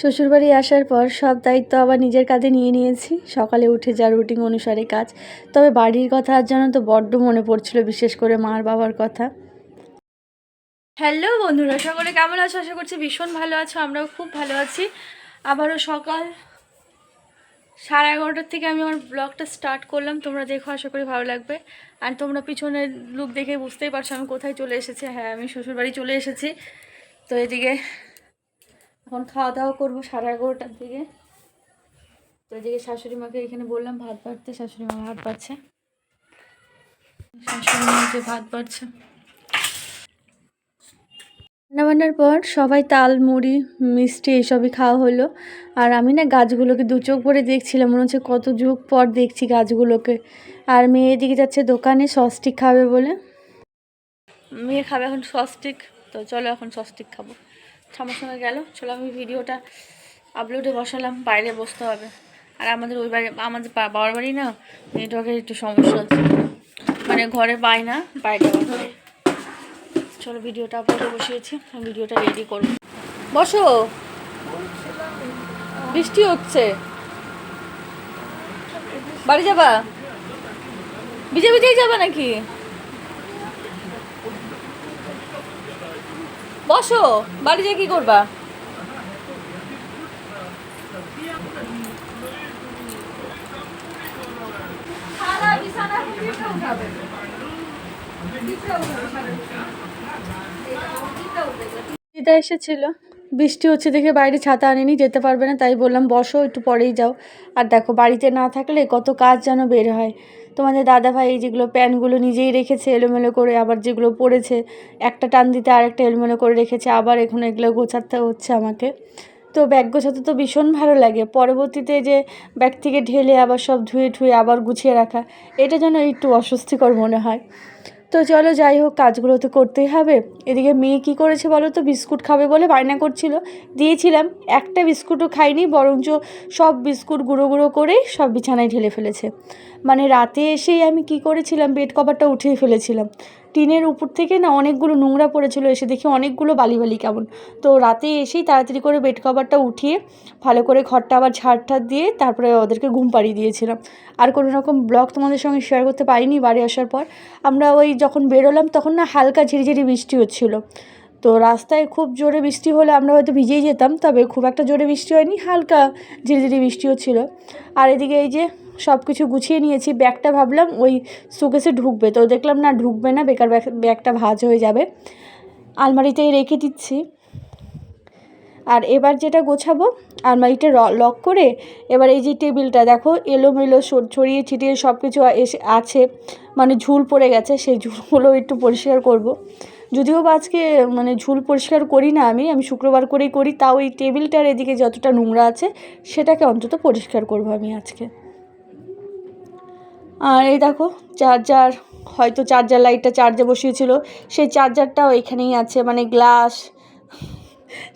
শ্বশুরবাড়ি আসার পর সব দায়িত্ব আবার নিজের কাঁধে নিয়ে নিয়েছি। সকালে উঠে যা রুটিন অনুসারে কাজ। তবে বাড়ির কথা আর জানো তো বড্ড মনে পড়ছিল, বিশেষ করে মার বাবার কথা। হ্যালো বন্ধুরা, সকলে কেমন আছো? আশা করছি ভীষণ ভালো আছো, আমরাও খুব ভালো আছি। আবারও সকাল 11:30টার থেকে আমি আমার ব্লগটা স্টার্ট করলাম। তোমরা দেখো, আশা করি ভালো লাগবে। আর তোমরা পিছনের লুক দেখে বুঝতেই পারছো আমি কোথায় চলে এসেছি। হ্যাঁ, আমি শ্বশুরবাড়ি চলে এসেছি। তো এদিকে এখন খাওয়া দাওয়া করবো 11:30টার দিকে। তো এদিকে শাশুড়ি মাকে এখানে বললাম ভাত বাড়তে, শাশুড়ি মা ভাত বাড়ছে। শাশুড়ি মা যে ভাত বাড়ছে। রান্নাবান্নার পর সবাই তাল মুড়ি মিষ্টি এইসবই খাওয়া হলো। আর আমি না গাছগুলোকে দু চোখ ভরে দেখছিলাম, মনে হচ্ছে কত যুগ পর দেখছি গাছগুলোকে। আর মেয়ে এদিকে যাচ্ছে দোকানে সসস্টিক খাবে বলে। মেয়ে খাবে এখন সসস্টিক, তো চলো এখন সসস্টিক খাবো। ঠাম্মার সঙ্গে গেল, চলো আমি ভিডিওটা আপলোডে বসালাম, বাইরে বসতে হবে। আর আমাদের ওই বাড়ি, আমাদের বাবার বাড়ি না নেটওয়ার্কের একটু সমস্যা হচ্ছে, মানে ঘরে পাই না, বাইরে বসে। চলো ভিডিওটা আপলোডে বসিয়েছি, আমি ভিডিওটা রেডি করবো। বসো, বৃষ্টি হচ্ছে, বাড়ি যাবা? ভিজে ভিজেই যাবা নাকি? বসো, বাড়ি যেয়ে কি করবা? দিদা এসেছিল, বৃষ্টি হচ্ছে দেখে বাইরে ছাতা আনিনি, যেতে পারবে না, তাই বললাম বসো, একটু পরেই যাও। আর দেখো বাড়িতে না থাকলে কত কাজ যেন বের হয়। তোমাদের দাদাভাই যেগুলো প্যানগুলো নিজেই রেখেছে এলোমেলো করে, আবার যেগুলো পড়েছে একটা টান দিতে আর একটা এলোমেলো করে রেখেছে, আবার এখন এগুলো গোছাতে হচ্ছে আমাকে। তো ব্যাগ গোছাতে তো ভীষণ ভালো লাগে, পরবর্তীতে যে ব্যাগ থেকে ঢেলে আবার সব ধুয়ে ঠুয়ে আবার গুছিয়ে রাখা, এটা যেন একটু অস্বস্তিকর মনে হয়। তো চলো যাই হোক, কাজগুলো তো করতেই হবে। এদিকে মেয়ে কি করেছে বলো তো, বিস্কুট খাবে বলে বায়না করছিল, দিয়েছিলাম, একটা বিস্কুটও খাইনি, বরঞ্চ সব বিস্কুট গুঁড়ো গুঁড়ো করেই সব বিছানায় ঢেলে ফেলেছে। মানে রাতে এসেই আমি কি করেছিলাম, বেড কভারটা উঠিয়ে ফেলেছিলাম। টিনের উপর থেকে না অনেকগুলো নোংরা পড়েছিল, এসে দেখি অনেকগুলো বালি বালি কেমন। তো রাতে এসেই তাড়াতাড়ি করে বেড কভারটা উঠিয়ে ভালো করে ঘরটা আবার ঝাড় ঠাড় দিয়ে তারপরে ওদেরকে ঘুম পাড়িয়ে দিয়েছিলাম। আর কোনো রকম ব্লগ তোমাদের সঙ্গে শেয়ার করতে পারিনি বাড়ি আসার পর। আমরা ওই যখন বেরোলাম তখন না হালকা ঝিরিঝিরি বৃষ্টি হচ্ছিলো। তো রাস্তায় খুব জোরে বৃষ্টি হলে আমরা হয়তো ভিজেই যেতাম, তবে খুব একটা জোরে বৃষ্টি হয়নি, হালকা ঝিরিঝিরি বৃষ্টি হচ্ছিলো। আর এদিকে এই যে সব কিছু গুছিয়ে নিয়েছি, ব্যাগটা ভাবলাম ওই শোকেসে ঢুকবে, তো দেখলাম না ঢুকবে না, বেকার ব্যাগটা ভাঁজ হয়ে যাবে, আলমারিতেই রেখে দিচ্ছি। আর এবার যেটা গোছাবো, আলমারিটা লক করে এবার এই যে টেবিলটা দেখো এলোমেলো ছড়িয়ে ছিটিয়ে সব কিছু এসে আছে, মানে ঝুল পড়ে গেছে, সেই ঝুলগুলো একটু পরিষ্কার করব। যদিও বা আজকে মানে ঝুল পরিষ্কার করি না, আমি শুক্রবার করেই করি, তাও এই টেবিলটার এদিকে যতটা নোংরা আছে সেটাকে অন্তত পরিষ্কার করব আমি আজকে। আর এই দেখো চার্জার, হয়তো চার্জার লাইটটা চার্জে বসিয়েছিল, সেই চার্জারটাও এখানেই আছে, মানে গ্লাস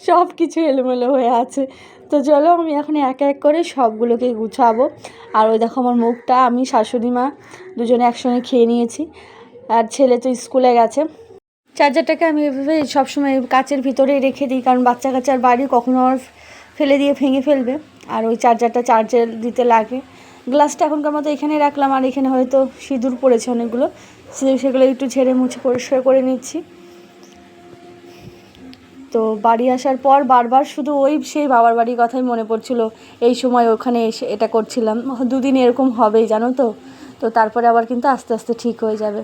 সব কিছু এলোমেলো হয়ে আছে। তো চলো আমি এখন এক এক করে সবগুলোকে গুছাবো। আর ওই দেখো আমার মুখটা, আমি শাশুড়ি মা দুজনে একসঙ্গে খেয়ে নিয়েছি, আর ছেলে তো স্কুলে গেছে। চার্জারটাকে আমি এভাবে সবসময় কাচের ভিতরেই রেখে দিই, কারণ বাচ্চা কাচ্চার বাড়ি কখনো আর ফেলে দিয়ে ভেঙে ফেলবে, আর ওই চার্জারটা চার্জে দিতে লাগে। গ্লাসটা এখনকার মতো এখানে রাখলাম, আর এখানে হয়তো সিঁদুর পড়েছে অনেকগুলো, সেগুলো একটু ঝেড়ে মুছে পরিষ্কার করে নিচ্ছি। তো বাড়ি আসার পর বারবার শুধু ওই সেই বাবার বাড়ির কথাই মনে পড়ছিল, এই সময় ওখানে এসে এটা করছিলাম। দুদিন এরকম হবেই জানো তো, তো তারপরে আবার কিন্তু আস্তে আস্তে ঠিক হয়ে যাবে।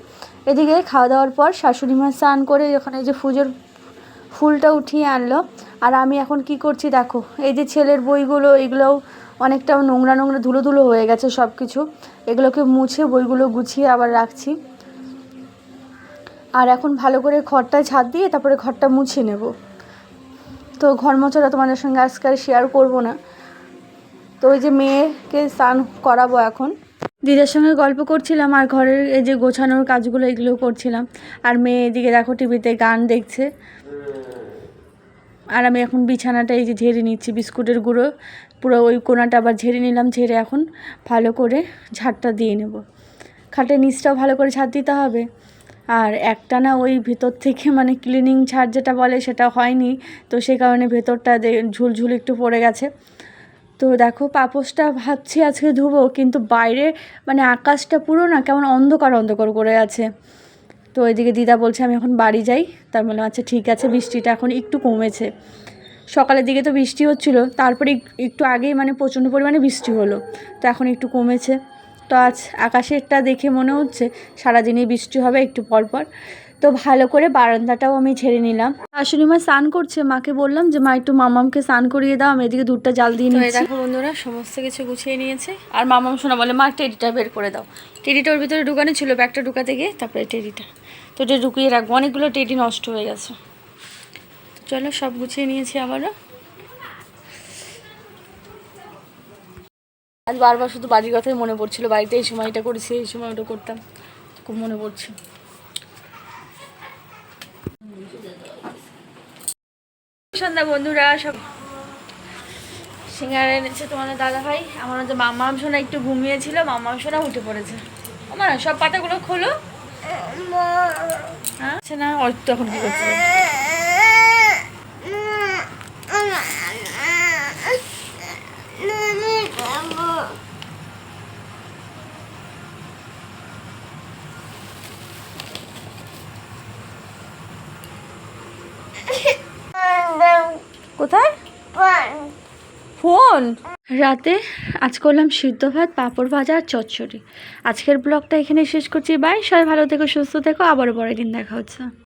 এদিকে খাওয়া দাওয়ার পর শাশুড়ি মা স্নান করে ওখানে যে পুজোর ফুলটা উঠিয়ে আনলো। আর আমি এখন কি করছি দেখো, এই যে ছেলের বইগুলো, এগুলোও অনেকটা নোংরা নোংরা ধুলো ধুলো হয়ে গেছে সব কিছু, এগুলোকে মুছে বইগুলো গুছিয়ে আবার রাখছি। আর এখন ভালো করে ঘরটায় ঝাঁট দিয়ে তারপরে ঘরটা মুছে নেব। তো ঘর মোছাটা তোমাদের সঙ্গে আজকে আর শেয়ার করবো না। তো ওই যে মেয়েকে স্নান করাবো এখন, দিদার সঙ্গে গল্প করছিলাম, আর ঘরের এই যে গোছানোর কাজগুলো এগুলো করছিলাম। আর মেয়ে এদিকে দেখো টিভিতে গান দেখছে। আর আমি এখন বিছানাটা এই যে ঝেড়ে নিচ্ছি, বিস্কুটের গুঁড়ো পুরো ওই কোনাটা আবার ঝেড়ে নিলাম, ঝেড়ে এখন ভালো করে ঝাড়টা দিয়ে নেব। খাটের নিচটাও ভালো করে ঝাড় দিতে হবে। আর একটানা ওই ভেতর থেকে মানে ক্লিনিং ছাড় যেটা বলে সেটা হয়নি, তো সেই কারণে ভেতরটা ঝুলঝুল একটু পড়ে গেছে। তো দেখো পাপোশটা ভাবছি আজকে ধুবো, কিন্তু বাইরে মানে আকাশটা পুরো না কেমন অন্ধকার অন্ধকার করে আছে। তো ওইদিকে দিদা বলছে আমি এখন বাড়ি যাই, তার বললাম আচ্ছা ঠিক আছে। বৃষ্টিটা এখন একটু কমেছে, সকালের দিকে তো বৃষ্টি হচ্ছিলো, তারপরে একটু আগেই মানে প্রচণ্ড পরিমাণে বৃষ্টি হলো, তো এখন একটু কমেছে। তো আজ আকাশেরটা দেখে মনে হচ্ছে সারাদিনই বৃষ্টি হবে একটু পরপর। তো ভালো করে বারান্দাটাও আমি ঝেড়ে নিলাম। শাশুড়ি মা স্নান করছে, মাকে বললাম যে মা একটু মামামকে স্নান করিয়ে দাও, আমি এদিকে দুধটা জাল দিয়ে নিচ্ছি। দেখো বন্ধুরা সমস্ত কিছু গুছিয়ে নিয়েছে, আর মামাম শোনা বলে মা টেডিটা বের করে দাও। টেডিটা ওর ভিতরে ঢুকানো ছিল, ব্যাগটা ঢুকাতে গিয়ে তারপরে টেডিটা, তো এটা ঢুকিয়ে রাখবো, অনেকগুলো টেডি নষ্ট হয়ে গেছে। চলো সব গুছিয়ে নিয়েছি আবারও। আজ বারবার শুধু বাড়ির কথাই মনে পড়ছিল, বাড়িতে এই সময় এটা করেছি, এই সময় ওটা করতাম, খুব মনে পড়ছে। সন্ধ্যা বন্ধুরা, সব সিঙ্গারা এনেছে তোমাদের দাদা ভাই। আমার হচ্ছে মামাম সোনা একটু ঘুমিয়েছিল, মামাম সোনা উঠে পড়েছে। আমার সব পাতাগুলো খোলো। হ্যাঁ আচ্ছা না, অত এখন কি করছে? কোথায় ফোন? রাতে আজ করলাম সিদ্ধ ভাত, পাঁপড় ভাজা আর চচ্চড়ি। আজকের ব্লগটা এখানে শেষ করছি, বাই। সবাই ভালো থেকো, সুস্থ থেকো, আবারও পরের দিন দেখা হচ্ছে।